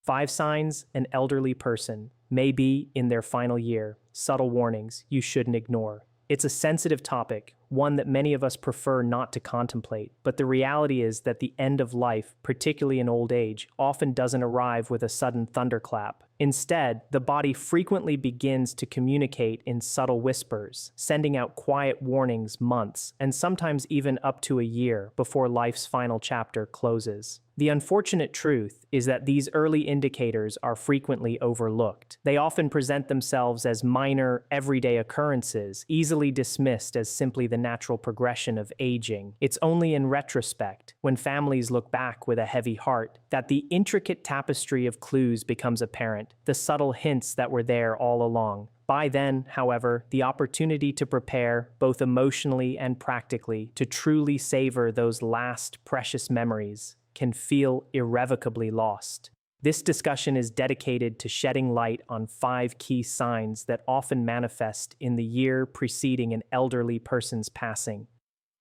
5 signs an elderly person may be in their final year. Subtle warnings you shouldn't ignore. It's a sensitive topic, one that many of us prefer not to contemplate, but the reality is that the end of life, particularly in old age, often doesn't arrive with a sudden thunderclap. Instead, the body frequently begins to communicate in subtle whispers, sending out quiet warnings months, and sometimes even up to a year before life's final chapter closes. The unfortunate truth is that these early indicators are frequently overlooked. They often present themselves as minor, everyday occurrences, easily dismissed as simply the natural progression of aging. It's only in retrospect, when families look back with a heavy heart, that the intricate tapestry of clues becomes apparent, the subtle hints that were there all along. By then, however, the opportunity to prepare, both emotionally and practically, to truly savor those last precious memories can feel irrevocably lost. This discussion is dedicated to shedding light on 5 key signs that often manifest in the year preceding an elderly person's passing.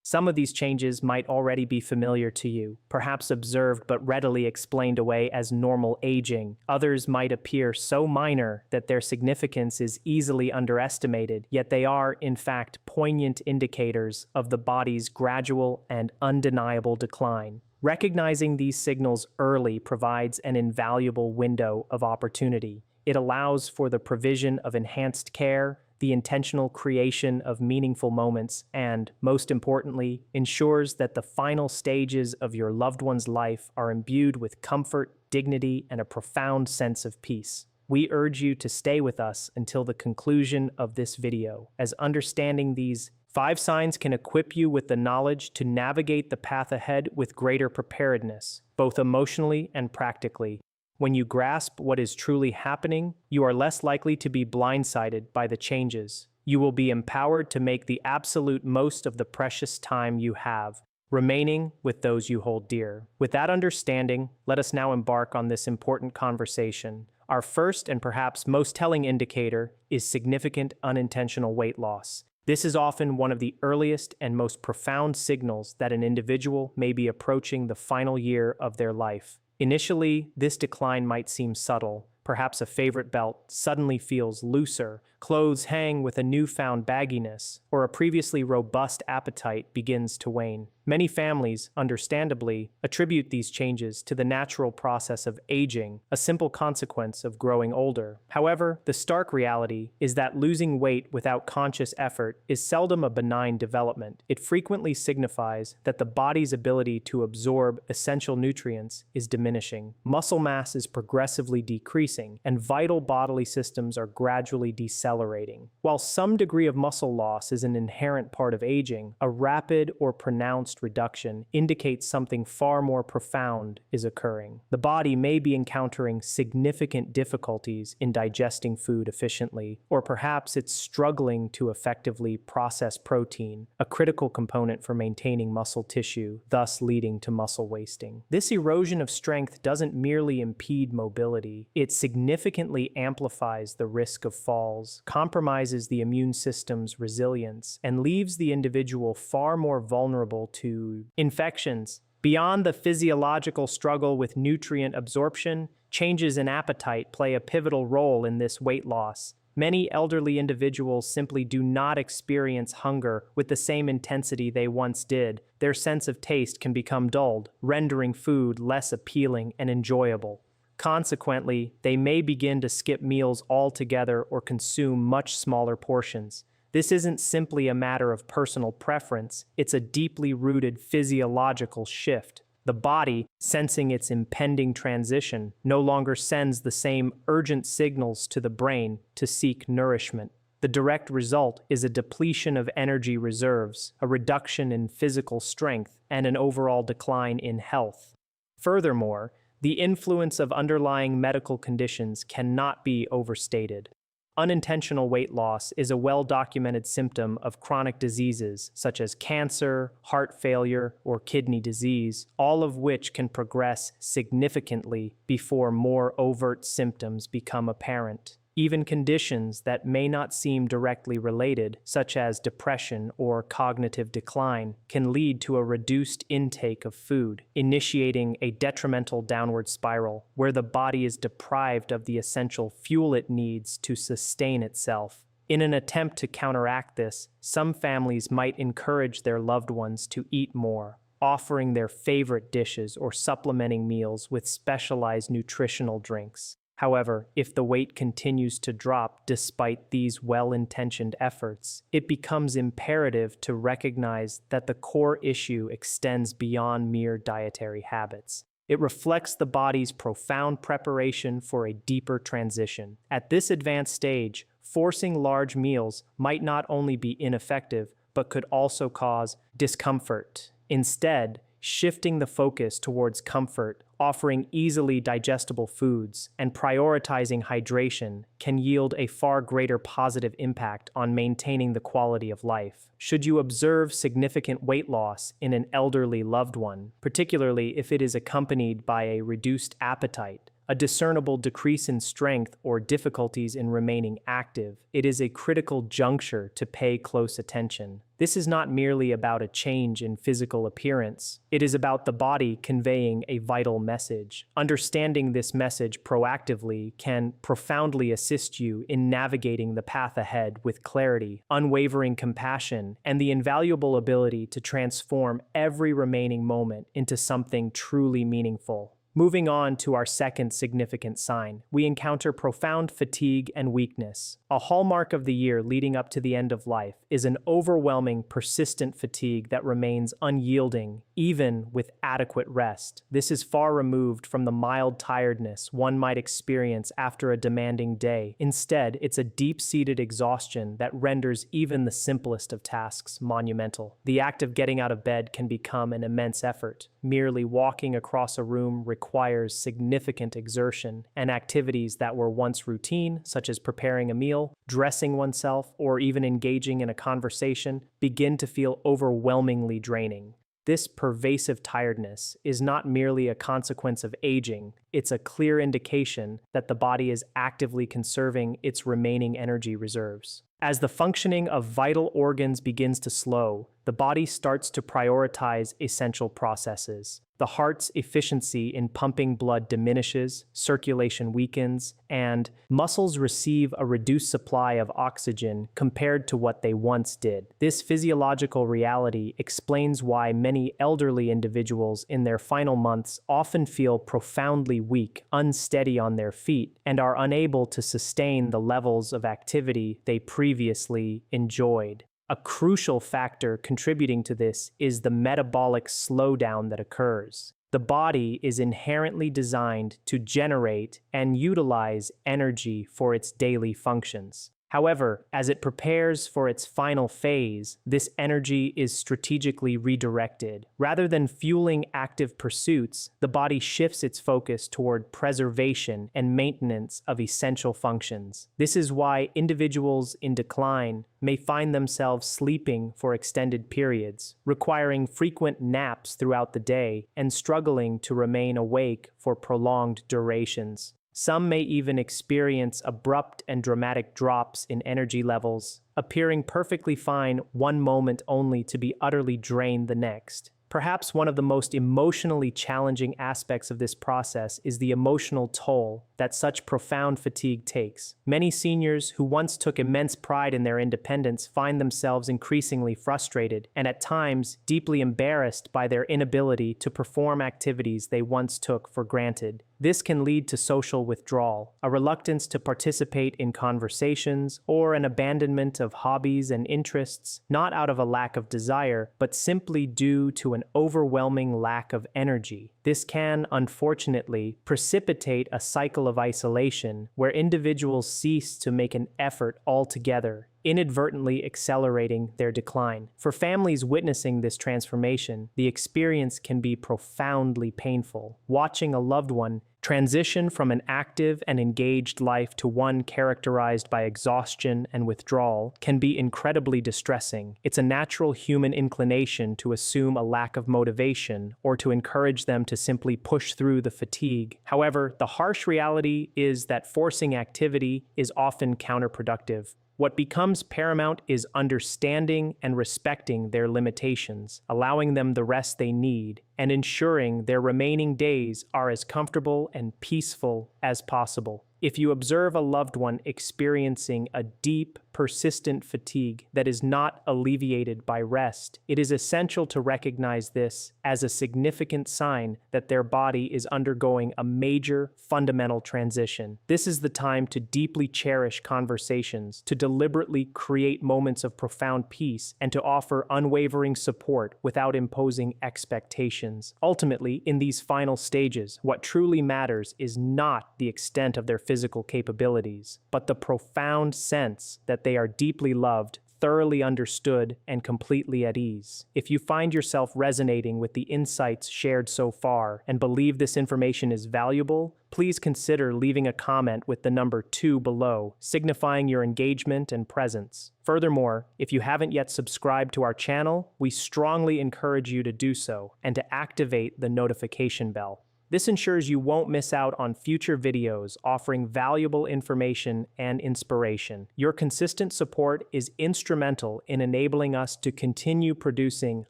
Some of these changes might already be familiar to you, perhaps observed but readily explained away as normal aging. Others might appear so minor that their significance is easily underestimated, yet they are, in fact, poignant indicators of the body's gradual and undeniable decline. Recognizing these signals early provides an invaluable window of opportunity. It allows for the provision of enhanced care, the intentional creation of meaningful moments, and, most importantly, ensures that the final stages of your loved one's life are imbued with comfort, dignity, and a profound sense of peace. We urge you to stay with us until the conclusion of this video, as understanding these 5 signs can equip you with the knowledge to navigate the path ahead with greater preparedness, both emotionally and practically. When you grasp what is truly happening, you are less likely to be blindsided by the changes. You will be empowered to make the absolute most of the precious time you have, remaining with those you hold dear. With that understanding, let us now embark on this important conversation. Our first and perhaps most telling indicator is significant unintentional weight loss. This is often one of the earliest and most profound signals that an individual may be approaching the final year of their life. Initially, this decline might seem subtle. Perhaps a favorite belt suddenly feels looser, clothes hang with a newfound bagginess, or a previously robust appetite begins to wane. Many families, understandably, attribute these changes to the natural process of aging, a simple consequence of growing older. However, the stark reality is that losing weight without conscious effort is seldom a benign development. It frequently signifies that the body's ability to absorb essential nutrients is diminishing. Muscle mass is progressively decreasing, and vital bodily systems are gradually decelerating. While some degree of muscle loss is an inherent part of aging, a rapid or pronounced reduction indicates something far more profound is occurring. The body may be encountering significant difficulties in digesting food efficiently, or perhaps it's struggling to effectively process protein, a critical component for maintaining muscle tissue, thus leading to muscle wasting. This erosion of strength doesn't merely impede mobility, it significantly amplifies the risk of falls, compromises the immune system's resilience, and leaves the individual far more vulnerable to infections. Beyond the physiological struggle with nutrient absorption, changes in appetite play a pivotal role in this weight loss. Many elderly individuals simply do not experience hunger with the same intensity they once did. Their sense of taste can become dulled, rendering food less appealing and enjoyable. Consequently, they may begin to skip meals altogether or consume much smaller portions. This isn't simply a matter of personal preference, it's a deeply rooted physiological shift. The body, sensing its impending transition, no longer sends the same urgent signals to the brain to seek nourishment. The direct result is a depletion of energy reserves, a reduction in physical strength, and an overall decline in health. Furthermore, the influence of underlying medical conditions cannot be overstated. Unintentional weight loss is a well-documented symptom of chronic diseases such as cancer, heart failure, or kidney disease, all of which can progress significantly before more overt symptoms become apparent. Even conditions that may not seem directly related, such as depression or cognitive decline, can lead to a reduced intake of food, initiating a detrimental downward spiral where the body is deprived of the essential fuel it needs to sustain itself. In an attempt to counteract this, some families might encourage their loved ones to eat more, offering their favorite dishes or supplementing meals with specialized nutritional drinks. However, if the weight continues to drop despite these well-intentioned efforts, it becomes imperative to recognize that the core issue extends beyond mere dietary habits. It reflects the body's profound preparation for a deeper transition. At this advanced stage, forcing large meals might not only be ineffective, but could also cause discomfort. Instead, shifting the focus towards comfort, offering easily digestible foods, and prioritizing hydration can yield a far greater positive impact on maintaining the quality of life. Should you observe significant weight loss in an elderly loved one, particularly if it is accompanied by a reduced appetite, a discernible decrease in strength, or difficulties in remaining active, it is a critical juncture to pay close attention. This is not merely about a change in physical appearance. It is about the body conveying a vital message. Understanding this message proactively can profoundly assist you in navigating the path ahead with clarity, unwavering compassion, and the invaluable ability to transform every remaining moment into something truly meaningful. Moving on to our second significant sign, we encounter profound fatigue and weakness. A hallmark of the year leading up to the end of life is an overwhelming, persistent fatigue that remains unyielding, even with adequate rest. This is far removed from the mild tiredness one might experience after a demanding day. Instead, it's a deep-seated exhaustion that renders even the simplest of tasks monumental. The act of getting out of bed can become an immense effort. Merely walking across a room requires significant exertion, and activities that were once routine, such as preparing a meal, dressing oneself, or even engaging in a conversation, begin to feel overwhelmingly draining. This pervasive tiredness is not merely a consequence of aging, it's a clear indication that the body is actively conserving its remaining energy reserves. As the functioning of vital organs begins to slow, the body starts to prioritize essential processes. The heart's efficiency in pumping blood diminishes, circulation weakens, and muscles receive a reduced supply of oxygen compared to what they once did. This physiological reality explains why many elderly individuals in their final months often feel profoundly weak, unsteady on their feet, and are unable to sustain the levels of activity they previously enjoyed. A crucial factor contributing to this is the metabolic slowdown that occurs. The body is inherently designed to generate and utilize energy for its daily functions. However, as it prepares for its final phase, this energy is strategically redirected. Rather than fueling active pursuits, the body shifts its focus toward preservation and maintenance of essential functions. This is why individuals in decline may find themselves sleeping for extended periods, requiring frequent naps throughout the day, and struggling to remain awake for prolonged durations. Some may even experience abrupt and dramatic drops in energy levels, appearing perfectly fine one moment only to be utterly drained the next. Perhaps one of the most emotionally challenging aspects of this process is the emotional toll that such profound fatigue takes. Many seniors who once took immense pride in their independence find themselves increasingly frustrated and at times deeply embarrassed by their inability to perform activities they once took for granted. This can lead to social withdrawal, a reluctance to participate in conversations, or an abandonment of hobbies and interests, not out of a lack of desire, but simply due to an overwhelming lack of energy. This can, unfortunately, precipitate a cycle of isolation where individuals cease to make an effort altogether, inadvertently accelerating their decline. For families witnessing this transformation, the experience can be profoundly painful. Watching a loved one Transition from an active and engaged life to one characterized by exhaustion and withdrawal can be incredibly distressing. It's a natural human inclination to assume a lack of motivation or to encourage them to simply push through the fatigue. However, the harsh reality is that forcing activity is often counterproductive. What becomes paramount is understanding and respecting their limitations, allowing them the rest they need, and ensuring their remaining days are as comfortable and peaceful as possible. If you observe a loved one experiencing a deep, persistent fatigue that is not alleviated by rest, it is essential to recognize this as a significant sign that their body is undergoing a major, fundamental transition. This is the time to deeply cherish conversations, to deliberately create moments of profound peace, and to offer unwavering support without imposing expectations. Ultimately, in these final stages, what truly matters is not the extent of their physical capabilities, but the profound sense that they are deeply loved, thoroughly understood, and completely at ease. If you find yourself resonating with the insights shared so far and believe this information is valuable, please consider leaving a comment with the number 2 below, signifying your engagement and presence. Furthermore, if you haven't yet subscribed to our channel, we strongly encourage you to do so and to activate the notification bell. This ensures you won't miss out on future videos offering valuable information and inspiration. Your consistent support is instrumental in enabling us to continue producing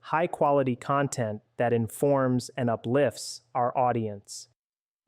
high-quality content that informs and uplifts our audience.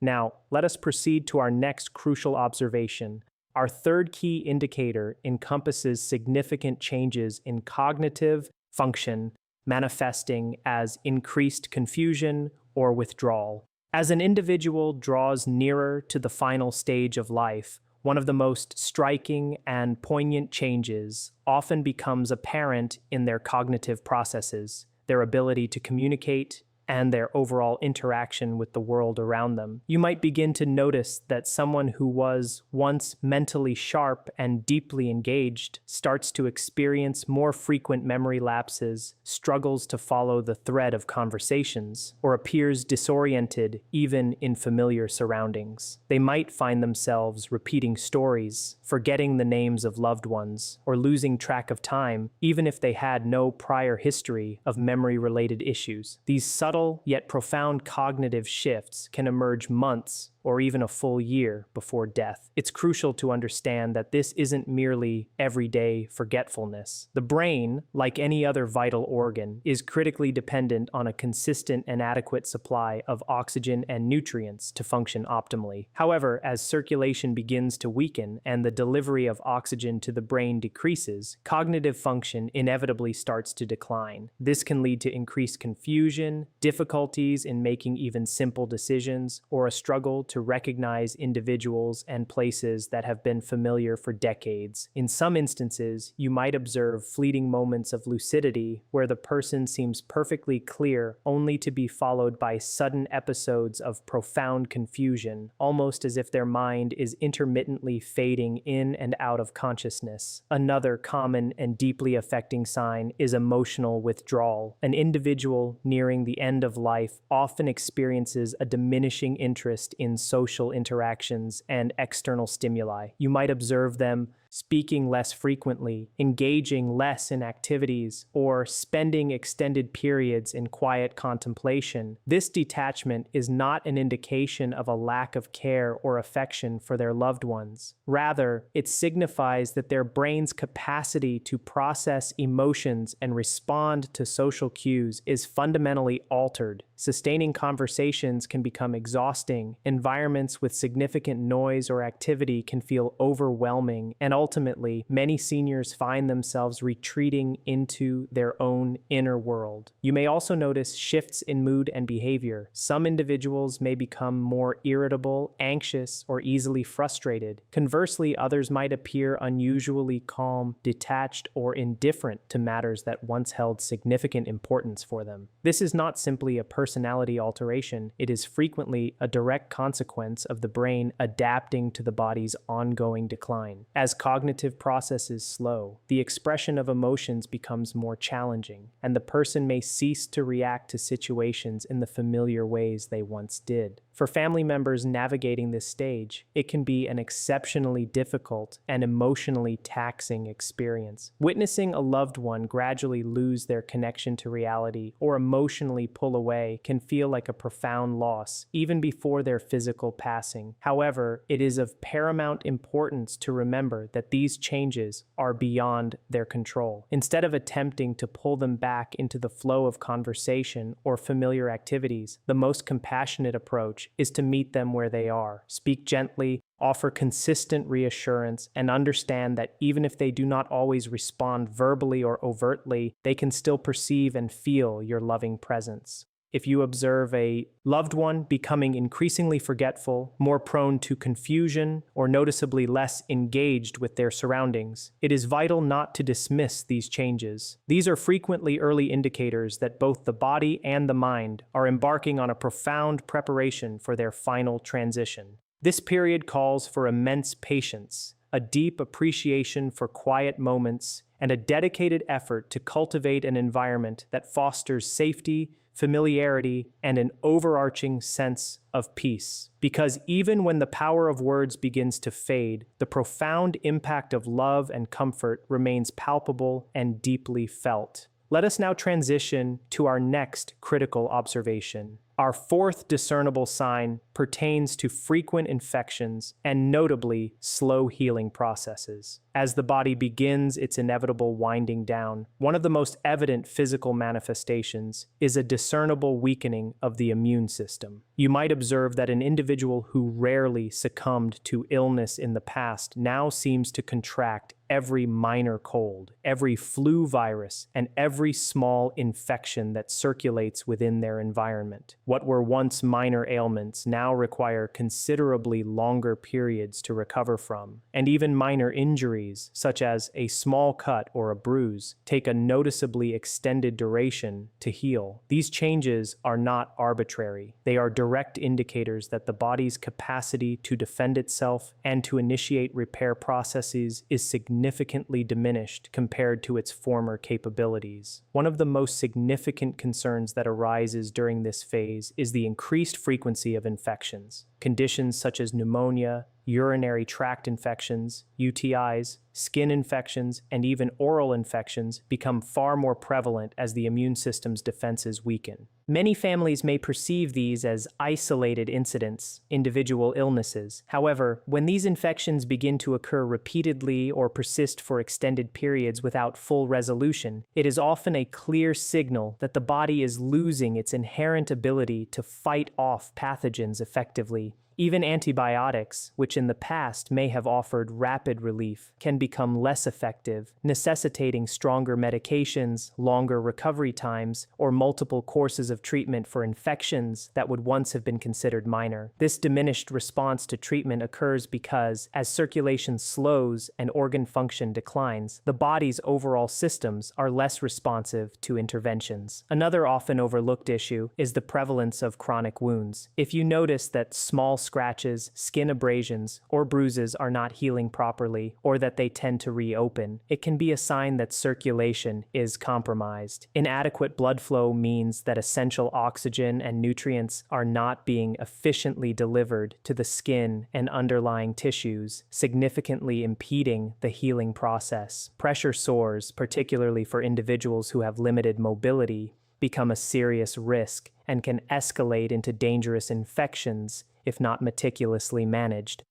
Now, let us proceed to our next crucial observation. Our third key indicator encompasses significant changes in cognitive function, manifesting as increased confusion or withdrawal. As an individual draws nearer to the final stage of life, one of the most striking and poignant changes often becomes apparent in their cognitive processes, their ability to communicate, and their overall interaction with the world around them. You might begin to notice that someone who was once mentally sharp and deeply engaged starts to experience more frequent memory lapses, struggles to follow the thread of conversations, or appears disoriented even in familiar surroundings. They might find themselves repeating stories, forgetting the names of loved ones, or losing track of time, even if they had no prior history of memory-related issues. These subtle yet profound cognitive shifts can emerge months or even a full year before death. It's crucial to understand that this isn't merely everyday forgetfulness. The brain, like any other vital organ, is critically dependent on a consistent and adequate supply of oxygen and nutrients to function optimally. However, as circulation begins to weaken and the delivery of oxygen to the brain decreases, cognitive function inevitably starts to decline. This can lead to increased confusion, difficulties in making even simple decisions, or a struggle to recognize individuals and places that have been familiar for decades. In some instances, you might observe fleeting moments of lucidity where the person seems perfectly clear only to be followed by sudden episodes of profound confusion, almost as if their mind is intermittently fading in and out of consciousness. Another common and deeply affecting sign is emotional withdrawal. An individual nearing the end of life often experiences a diminishing interest in social interactions and external stimuli. You might observe them speaking less frequently, engaging less in activities, or spending extended periods in quiet contemplation. This detachment is not an indication of a lack of care or affection for their loved ones. Rather, it signifies that their brain's capacity to process emotions and respond to social cues is fundamentally altered. Sustaining conversations can become exhausting. Environments with significant noise or activity can feel overwhelming, and ultimately, many seniors find themselves retreating into their own inner world. You may also notice shifts in mood and behavior. Some individuals may become more irritable, anxious, or easily frustrated. Conversely, others might appear unusually calm, detached, or indifferent to matters that once held significant importance for them. This is not simply a personality alteration, it is frequently a direct consequence of the brain adapting to the body's ongoing decline. As cognitive processes slow, the expression of emotions becomes more challenging, and the person may cease to react to situations in the familiar ways they once did. For family members navigating this stage, it can be an exceptionally difficult and emotionally taxing experience. Witnessing a loved one gradually lose their connection to reality or emotionally pull away can feel like a profound loss, even before their physical passing. However, it is of paramount importance to remember that these changes are beyond their control. Instead of attempting to pull them back into the flow of conversation or familiar activities, the most compassionate approach is to meet them where they are. Speak gently, offer consistent reassurance, and understand that even if they do not always respond verbally or overtly, they can still perceive and feel your loving presence. If you observe a loved one becoming increasingly forgetful, more prone to confusion, or noticeably less engaged with their surroundings, it is vital not to dismiss these changes. These are frequently early indicators that both the body and the mind are embarking on a profound preparation for their final transition. This period calls for immense patience, a deep appreciation for quiet moments, and a dedicated effort to cultivate an environment that fosters safety, familiarity, and an overarching sense of peace. Because even when the power of words begins to fade, the profound impact of love and comfort remains palpable and deeply felt. Let us now transition to our next critical observation. Our fourth discernible sign pertains to frequent infections and notably slow healing processes. As the body begins its inevitable winding down, one of the most evident physical manifestations is a discernible weakening of the immune system. You might observe that an individual who rarely succumbed to illness in the past now seems to contract every minor cold, every flu virus, and every small infection that circulates within their environment. What were once minor ailments now require considerably longer periods to recover from, and even minor injuries, such as a small cut or a bruise, take a noticeably extended duration to heal. These changes are not arbitrary. They are direct indicators that the body's capacity to defend itself and to initiate repair processes is significantly diminished compared to its former capabilities. One of the most significant concerns that arises during this phase is the increased frequency of infections. Conditions such as pneumonia, urinary tract infections, UTIs, skin infections, and even oral infections become far more prevalent as the immune system's defenses weaken. Many families may perceive these as isolated incidents, individual illnesses. However, when these infections begin to occur repeatedly or persist for extended periods without full resolution, it is often a clear signal that the body is losing its inherent ability to fight off pathogens effectively. Even antibiotics, which in the past may have offered rapid relief, can become less effective, necessitating stronger medications, longer recovery times, or multiple courses of treatment for infections that would once have been considered minor. This diminished response to treatment occurs because, as circulation slows and organ function declines, the body's overall systems are less responsive to interventions. Another often overlooked issue is the prevalence of chronic wounds. If you notice that small scratches, skin abrasions, or bruises are not healing properly, or that they tend to reopen, it can be a sign that circulation is compromised. Inadequate blood flow means that essential oxygen and nutrients are not being efficiently delivered to the skin and underlying tissues, significantly impeding the healing process. Pressure sores, particularly for individuals who have limited mobility, become a serious risk and can escalate into dangerous infections if not meticulously managed.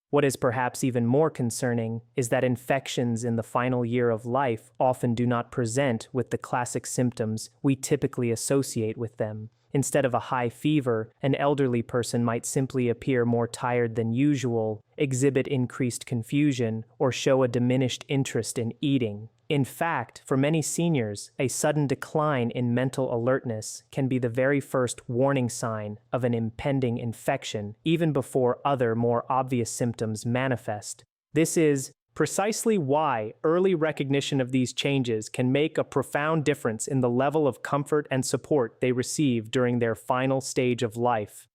What is perhaps even more concerning is that infections in the final year of life often do not present with the classic symptoms we typically associate with them. Instead of a high fever, an elderly person might simply appear more tired than usual, exhibit increased confusion, or show a diminished interest in eating. In fact, for many seniors, a sudden decline in mental alertness can be the very first warning sign of an impending infection, even before other more obvious symptoms manifest. This is precisely why early recognition of these changes can make a profound difference in the level of comfort and support they receive during their final stage of life.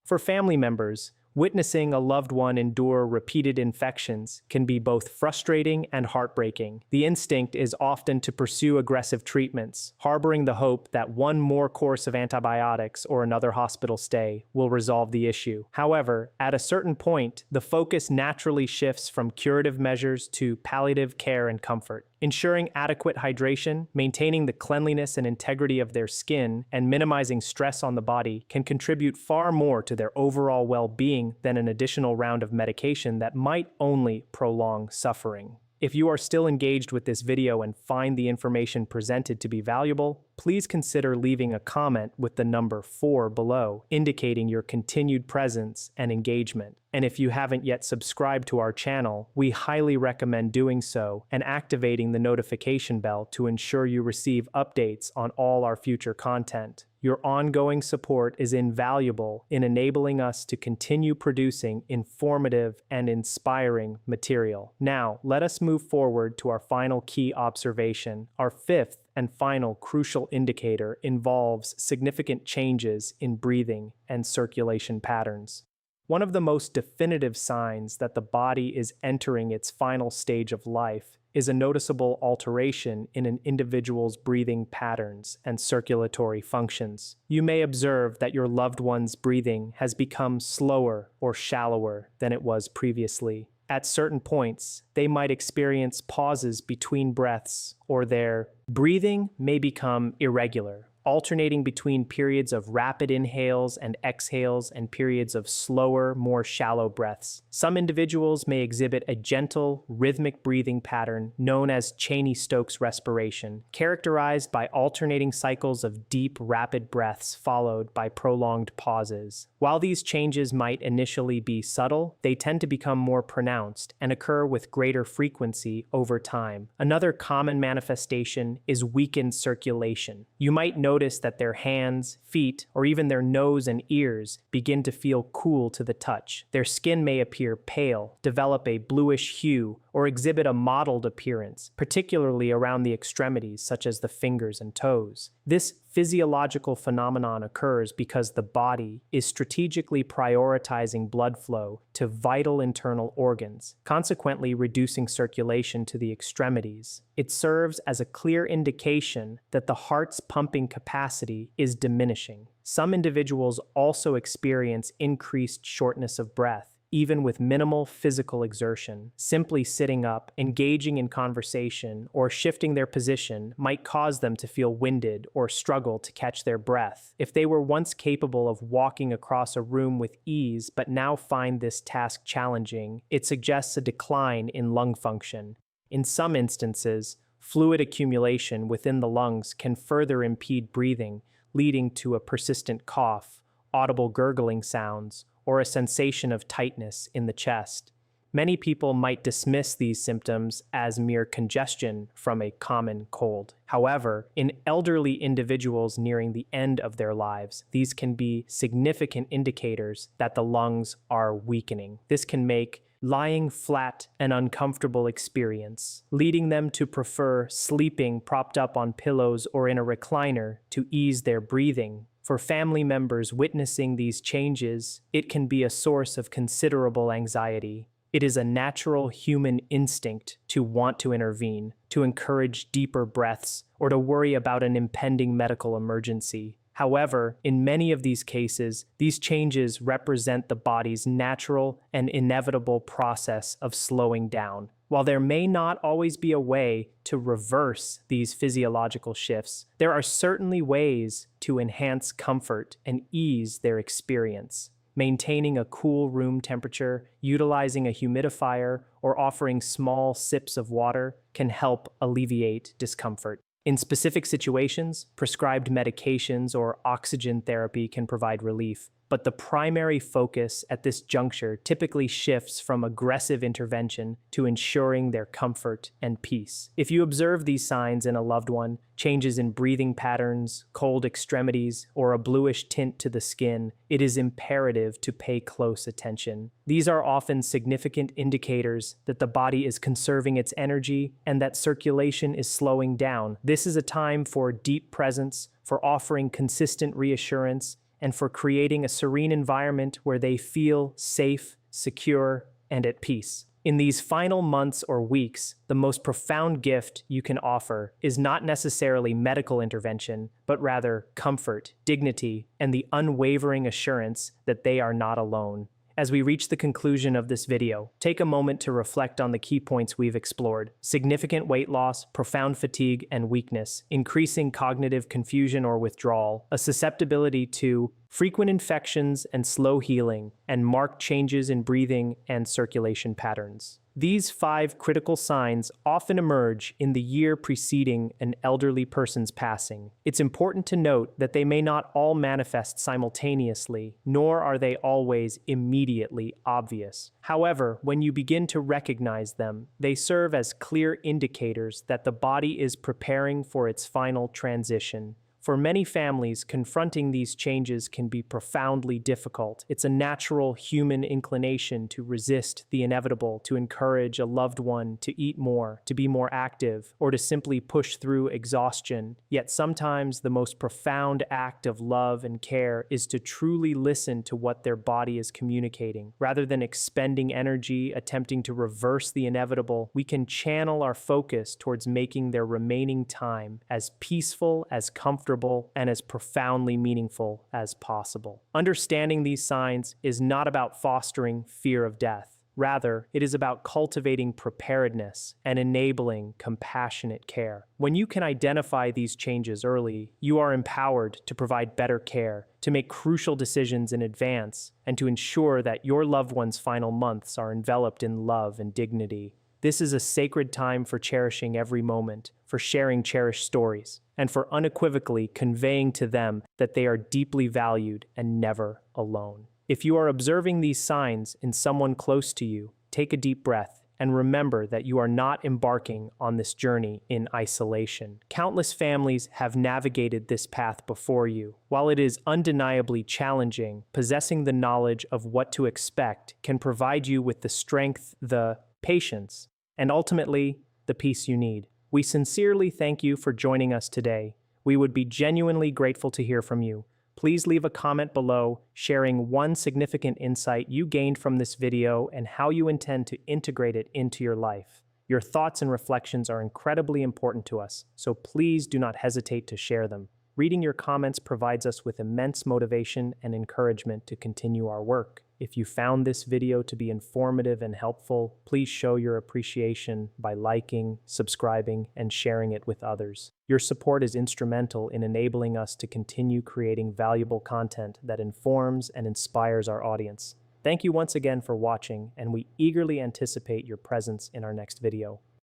For family members, Witnessing a loved one endure repeated infections can be both frustrating and heartbreaking. The instinct is often to pursue aggressive treatments, harboring the hope that one more course of antibiotics or another hospital stay will resolve the issue. However, at a certain point, the focus naturally shifts from curative measures to palliative care and comfort. Ensuring adequate hydration, maintaining the cleanliness and integrity of their skin, and minimizing stress on the body can contribute far more to their overall well-being than an additional round of medication that might only prolong suffering. If you are still engaged with this video and find the information presented to be valuable, please consider leaving a comment with the number 4 below, indicating your continued presence and engagement. And if you haven't yet subscribed to our channel, we highly recommend doing so and activating the notification bell to ensure you receive updates on all our future content. Your ongoing support is invaluable in enabling us to continue producing informative and inspiring material. Now, let us move forward to our final key observation. Our fifth and final crucial indicator involves significant changes in breathing and circulation patterns. One of the most definitive signs that the body is entering its final stage of life is a noticeable alteration in an individual's breathing patterns and circulatory functions. You may observe that your loved one's breathing has become slower or shallower than it was previously. At certain points, they might experience pauses between breaths, or their breathing may become irregular, alternating between periods of rapid inhales and exhales and periods of slower, more shallow breaths. Some individuals may exhibit a gentle, rhythmic breathing pattern known as Cheney-Stokes respiration, characterized by alternating cycles of deep, rapid breaths followed by prolonged pauses. While these changes might initially be subtle, they tend to become more pronounced and occur with greater frequency over time. Another common manifestation is weakened circulation. You might notice that their hands, feet, or even their nose and ears begin to feel cool to the touch. Their skin may appear pale, develop a bluish hue, or exhibit a mottled appearance, particularly around the extremities such as the fingers and toes. This physiological phenomenon occurs because the body is strategically prioritizing blood flow to vital internal organs, consequently reducing circulation to the extremities. It serves as a clear indication that the heart's pumping capacity is diminishing. Some individuals also experience increased shortness of breath, even with minimal physical exertion. Simply sitting up, engaging in conversation, or shifting their position might cause them to feel winded or struggle to catch their breath. If they were once capable of walking across a room with ease but now find this task challenging, it suggests a decline in lung function. In some instances, fluid accumulation within the lungs can further impede breathing, leading to a persistent cough, audible gurgling sounds, or a sensation of tightness in the chest. Many people might dismiss these symptoms as mere congestion from a common cold. However, in elderly individuals nearing the end of their lives, these can be significant indicators that the lungs are weakening. This can make lying flat an uncomfortable experience, leading them to prefer sleeping propped up on pillows or in a recliner to ease their breathing. For family members witnessing these changes, it can be a source of considerable anxiety. It is a natural human instinct to want to intervene, to encourage deeper breaths, or to worry about an impending medical emergency. However, in many of these cases, these changes represent the body's natural and inevitable process of slowing down. While there may not always be a way to reverse these physiological shifts, there are certainly ways to enhance comfort and ease their experience. Maintaining a cool room temperature, utilizing a humidifier, or offering small sips of water can help alleviate discomfort. In specific situations, prescribed medications or oxygen therapy can provide relief, but the primary focus at this juncture typically shifts from aggressive intervention to ensuring their comfort and peace. If you observe these signs in a loved one, changes in breathing patterns, cold extremities, or a bluish tint to the skin, it is imperative to pay close attention. These are often significant indicators that the body is conserving its energy and that circulation is slowing down. This is a time for deep presence, for offering consistent reassurance, and for creating a serene environment where they feel safe, secure, and at peace. In these final months or weeks, the most profound gift you can offer is not necessarily medical intervention, but rather comfort, dignity, and the unwavering assurance that they are not alone. As we reach the conclusion of this video, take a moment to reflect on the key points we've explored: significant weight loss, profound fatigue and weakness, increasing cognitive confusion or withdrawal, a susceptibility to frequent infections and slow healing, and marked changes in breathing and circulation patterns. These 5 critical signs often emerge in the year preceding an elderly person's passing. It's important to note that they may not all manifest simultaneously, nor are they always immediately obvious. However, when you begin to recognize them, they serve as clear indicators that the body is preparing for its final transition. For many families, confronting these changes can be profoundly difficult. It's a natural human inclination to resist the inevitable, to encourage a loved one to eat more, to be more active, or to simply push through exhaustion. Yet sometimes the most profound act of love and care is to truly listen to what their body is communicating. Rather than expending energy attempting to reverse the inevitable, we can channel our focus towards making their remaining time as peaceful, as comfortable, and as profoundly meaningful as possible. Understanding these signs is not about fostering fear of death. Rather, it is about cultivating preparedness and enabling compassionate care. When you can identify these changes early, you are empowered to provide better care, to make crucial decisions in advance, and to ensure that your loved one's final months are enveloped in love and dignity. This is a sacred time for cherishing every moment, for sharing cherished stories, and for unequivocally conveying to them that they are deeply valued and never alone. If you are observing these signs in someone close to you, take a deep breath and remember that you are not embarking on this journey in isolation. Countless families have navigated this path before you. While it is undeniably challenging, possessing the knowledge of what to expect can provide you with the strength, the patience, and ultimately, the peace you need. We sincerely thank you for joining us today. We would be genuinely grateful to hear from you. Please leave a comment below sharing one significant insight you gained from this video and how you intend to integrate it into your life. Your thoughts and reflections are incredibly important to us, so please do not hesitate to share them. Reading your comments provides us with immense motivation and encouragement to continue our work. If you found this video to be informative and helpful, please show your appreciation by liking, subscribing, and sharing it with others. Your support is instrumental in enabling us to continue creating valuable content that informs and inspires our audience. Thank you once again for watching, and we eagerly anticipate your presence in our next video.